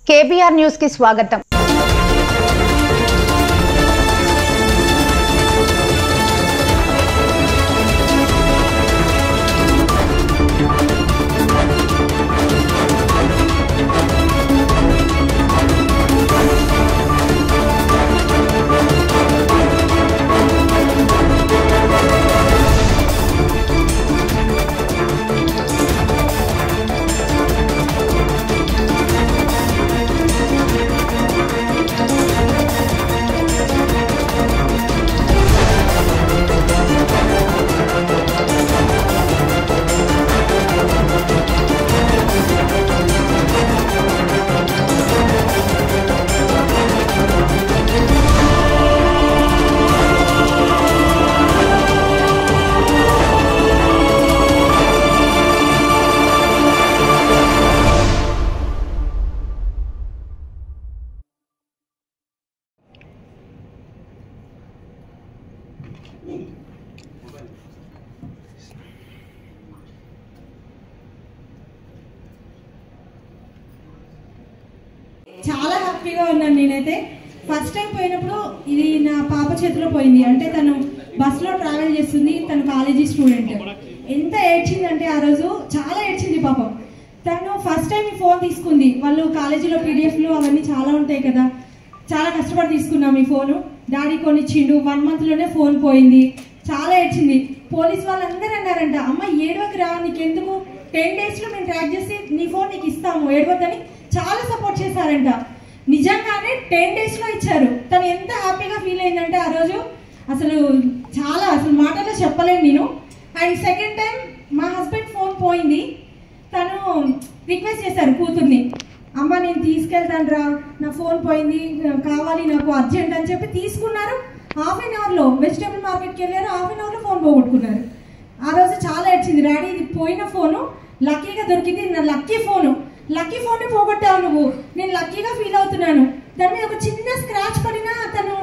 KBR news కి స్వాగతం. చాలా హ్యాపీగా ఉన్నాను. నేనైతే ఫస్ట్ టైం పోయినప్పుడు ఇది నా పాప చేతిలో పోయింది. అంటే తను బస్సులో ట్రావెల్ చేస్తుంది, తను కాలేజీ స్టూడెంట్. ఎంత ఏడ్చిందంటే ఆ రోజు చాలా ఏడ్చింది పాపం. తను ఫస్ట్ టైం ఈ ఫోన్ తీసుకుంది. వాళ్ళు కాలేజీలో పీడిఎఫ్లు అవన్నీ చాలా ఉంటాయి కదా, చాలా కష్టపడి తీసుకున్నాం ఈ ఫోను. డాడీ కొనిచ్చిండు. 1 monthలోనే ఫోన్ పోయింది. చాలా ఏడ్చింది. పోలీస్ వాళ్ళందరూ అన్నారంట, అమ్మ ఏడవకి రా, నీకెందుకు 10 daysలో మేము ట్రాక్ చేసి నీ ఫోన్ నీకు ఇస్తాము, ఏడవద్దని చాలా సపోర్ట్ చేశారంట. నిజంగానే 10 daysలో ఇచ్చారు. తను ఎంత హ్యాపీగా ఫీల్ అయిందంటే ఆ రోజు అసలు మాటలో చెప్పలేను నేను. అండ్ సెకండ్ టైం మా హస్బెండ్ ఫోన్ పోయింది. తను రిక్వెస్ట్ చేశారు కూతుర్ని, అమ్మ నేను తీసుకెళ్తాను రా, నా ఫోన్ పోయింది, కావాలి నాకు అర్జెంట్ అని చెప్పి తీసుకున్నారు. 1/2 hourలో వెజిటేబుల్ మార్కెట్కి వెళ్ళారు. 1/2 hourలో ఫోన్ పోగొట్టుకున్నారు. ఆ రోజు చాలా ఏడ్చింది, డాడీ ఇది పోయిన ఫోను లక్కీగా దొరికింది, నా లక్కీ ఫోను పోగొట్టావు నువ్వు, నేను లక్కీగా ఫీల్ అవుతున్నాను. దాని మీద ఒక చిన్న స్క్రాచ్ పడినా తను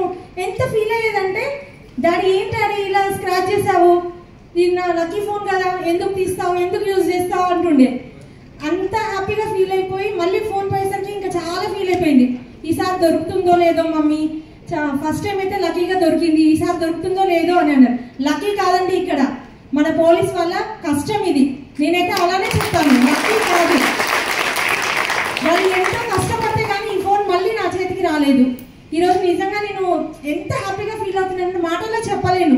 ఎంత ఫీల్ అయ్యేదంటే, డాడీ ఏంటి డాడీ ఇలా స్క్రాచ్ చేసావు, ఇది నా లక్కీ ఫోన్ కదా, ఎందుకు తీస్తావు, ఎందుకు యూజ్ చేస్తావు అంటుండే. అంత హ్యాపీగా ఫీల్ అయిపోయి మళ్ళీ ఫోన్ పోయేసరికి ఇంకా చాలా ఫీల్ అయిపోయింది. ఈసారి దొరుకుతుందో లేదో మమ్మీ, ఫస్ట్ టైం అయితే లక్కీగా దొరికింది, ఈసారి దొరుకుతుందో లేదో అని అన్నారు. లక్కీ కాదండి, ఇక్కడ మన పోలీస్ వల్ల కష్టం ఇది. నేనైతే అలానే చెప్తాను, లక్కీ కాదు. వాళ్ళు ఎంతో కష్టపడితే కానీ ఈ ఫోన్ మళ్ళీ నా చేతికి రాలేదు. ఈరోజు నిజంగా నేను ఎంత హ్యాపీగా ఫీల్ అవుతున్నాను మాటల్లో చెప్పలేను.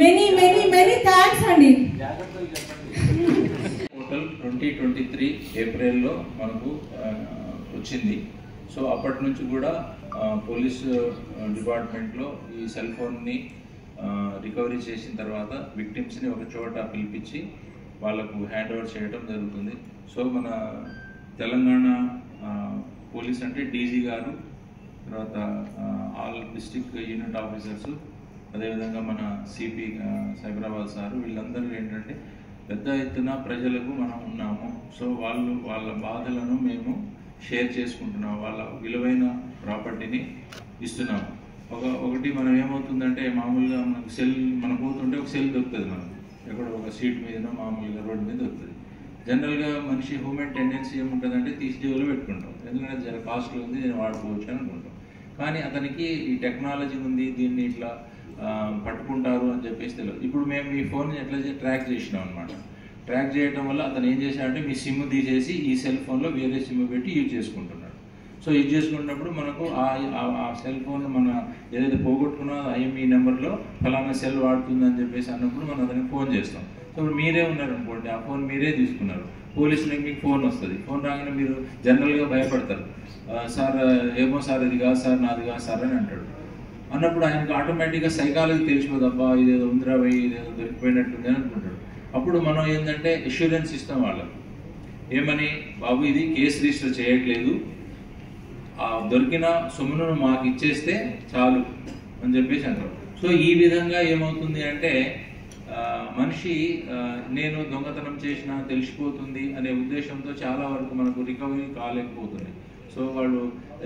మెనీ మెనీ మెనీ థ్యాంక్స్ అండి. టోటల్ 2023 ఏప్రిల్లో మనకు వచ్చింది. సో అప్పటి నుంచి కూడా పోలీస్ డిపార్ట్మెంట్లో ఈ సెల్ ఫోన్ని రికవరీ చేసిన తర్వాత విక్టిమ్స్ని ఒక చోట పిలిపించి వాళ్ళకు హ్యాండ్ ఓవర్ చేయడం జరుగుతుంది. సో మన తెలంగాణ పోలీస్ అంటే డీజీ గారు, తర్వాత ఆల్ డిస్ట్రిక్ట్ యూనిట్ ఆఫీసర్స్, అదేవిధంగా మన సిపి సైబరాబాద్ సారు, వీళ్ళందరూ ఏంటంటే పెద్ద ఎత్తున ప్రజలకు మనం ఉన్నాము. సో వాళ్ళ బాధలను మేము షేర్ చేసుకుంటున్నాము, వాళ్ళ విలువైన ప్రాపర్టీని ఇస్తున్నాము. ఒకటి మనం ఏమవుతుందంటే, మామూలుగా మనకు సెల్ మనం పోతుంటే ఒక సెల్ దొరుకుతుంది, మనకు ఎక్కడో ఒక సీట్ మీదనో మామూలుగా రోడ్డు మీద దొరుకుతుంది. జనరల్గా మనిషి హ్యూమన్ టెండెన్సీ ఏముంటుందంటే తీసి జేబులో పెట్టుకుంటాం, ఎందుకంటే జర కాస్ట్లీ ఉంది, నేను వాడుకోవచ్చు అని అనుకుంటాం. కానీ అతనికి ఈ టెక్నాలజీ ఉంది, దీన్ని ఇట్లా పట్టుకుంటారు అని చెప్పేసి తెలియదు. ఇప్పుడు మేము మీ ఫోన్ని ఎట్లా ట్రాక్ చేసినాం అనమాట. ట్రాక్ చేయడం వల్ల అతను ఏం చేశాడంటే మీ సిమ్ తీసేసి ఈ సెల్ ఫోన్లో వేరే సిమ్ పెట్టి యూజ్ చేసుకుంటున్నాడు. సో యూజ్ చేసుకున్నప్పుడు మనకు ఆ సెల్ ఫోన్ మన ఏదైతే పోగొట్టుకున్నా ఐఎంఈ నెంబర్లో ఫలానా సెల్ వాడుతుందని చెప్పేసి అన్నప్పుడు మనం అతనికి ఫోన్ చేస్తాం. సో ఇప్పుడు మీరే ఉన్నారనుకోండి, ఆ ఫోన్ మీరే తీసుకున్నారు, పోలీసులకు మీకు ఫోన్ వస్తుంది. ఫోన్ రాగానే మీరు జనరల్గా భయపడతారు, సార్ ఏమో సార్ ఇది కాదు సార్, నాది కాదు సార్ అని అంటాడు. అన్నప్పుడు ఆయనకు ఆటోమేటిక్గా సైకాలజీ తెలిసిపోదు, అబ్బా ఇదేదో ఉందిరా పోయి ఇదేదో దొరికిపోయినట్టుంది అని అనుకుంటాడు. అప్పుడు మనం ఏంటంటే అష్యూరెన్స్ ఇస్తాం వాళ్ళకు, ఏమని, బాబు ఇది కేసు రిజిస్టర్ చేయట్లేదు, దొరికిన సొమ్మును మాకు ఇచ్చేస్తే చాలు అని చెప్పేసి అంటారు. సో ఈ విధంగా ఏమవుతుంది అంటే మనిషి నేను దొంగతనం చేసినా తెలిసిపోతుంది అనే ఉద్దేశంతో చాలా వరకు మనకు రికవరీ కాలేకపోతుంది. సో వాళ్ళు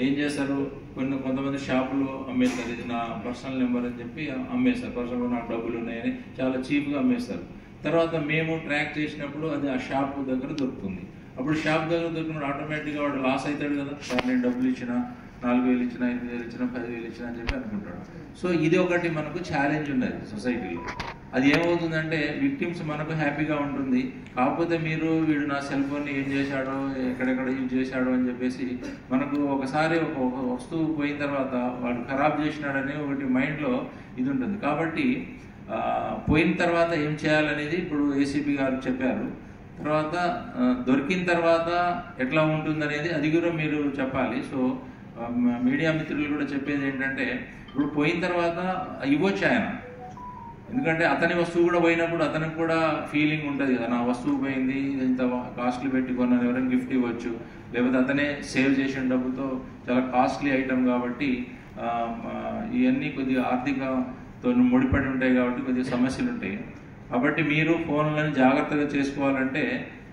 ఏం చేస్తారు, కొంతమంది షాపులో అమ్మేస్తారు, ఇది నా పర్సనల్ నెంబర్ అని చెప్పి అమ్మేస్తారు, పర్సనల్ నాకు డబ్బులు ఉన్నాయని చాలా చీప్గా అమ్మేస్తారు. తర్వాత మేము ట్రాక్ చేసినప్పుడు అది ఆ షాప్ దగ్గర దొరుకుతుంది. అప్పుడు షాప్ దగ్గర దొరికినప్పుడు ఆటోమేటిక్గా వాడు లాస్ అవుతాడు కదా. సార్ నేను డబ్బులు ఇచ్చిన, 4,000 ఇచ్చిన, 8,000 ఇచ్చిన, 10,000 ఇచ్చిన అని చెప్పి అనుకుంటాడు. సో ఇది ఒకటి మనకు ఛాలెంజ్ ఉన్నది సొసైటీలో. అది ఏమవుతుందంటే విక్టిమ్స్ మనకు హ్యాపీగా ఉంటుంది, కాకపోతే మీరు వీడు నా సెల్ ఫోన్ని ఏం చేశాడో, ఎక్కడెక్కడ యూజ్ చేశాడో అని చెప్పేసి మనకు ఒకసారి ఒక వస్తువు పోయిన తర్వాత వాడు ఖరాబ్ చేసినాడని ఒకటి మైండ్లో ఇది ఉంటుంది. కాబట్టి పోయిన తర్వాత ఏం చేయాలనేది ఇప్పుడు ఏసీపీ గారు చెప్పారు. తర్వాత దొరికిన తర్వాత ఎట్లా ఉంటుందనేది అది కూడా మీరు చెప్పాలి. సో మీడియా మిత్రులు కూడా చెప్పేది ఏంటంటే ఇప్పుడు పోయిన తర్వాత ఇవ్వచ్చు ఆయన, ఎందుకంటే అతని వస్తువు కూడా పోయినప్పుడు అతనికి కూడా ఫీలింగ్ ఉంటుంది కదా, నా వస్తువు పోయింది, ఇంత కాస్ట్లీ పెట్టి కొన్నాను, ఎవరైనా గిఫ్ట్ ఇవ్వచ్చు, లేకపోతే అతనే సేవ్ చేసిన డబ్బుతో చాలా కాస్ట్లీ ఐటమ్ కాబట్టి ఇవన్నీ కొద్దిగా ఆర్థికతో ముడిపడి ఉంటాయి కాబట్టి కొద్దిగా సమస్యలు ఉంటాయి. కాబట్టి మీరు ఫోన్లను జాగ్రత్తగా చేసుకోవాలంటే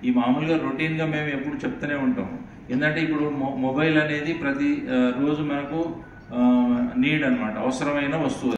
ఈ మామూలుగా రొటీన్గా మేము ఎప్పుడు చెప్తూనే ఉంటాం. ఎందుకంటే ఇప్పుడు మొబైల్ అనేది ప్రతి రోజు మనకు నీడ్ అన్నమాట, అవసరమైన వస్తువు.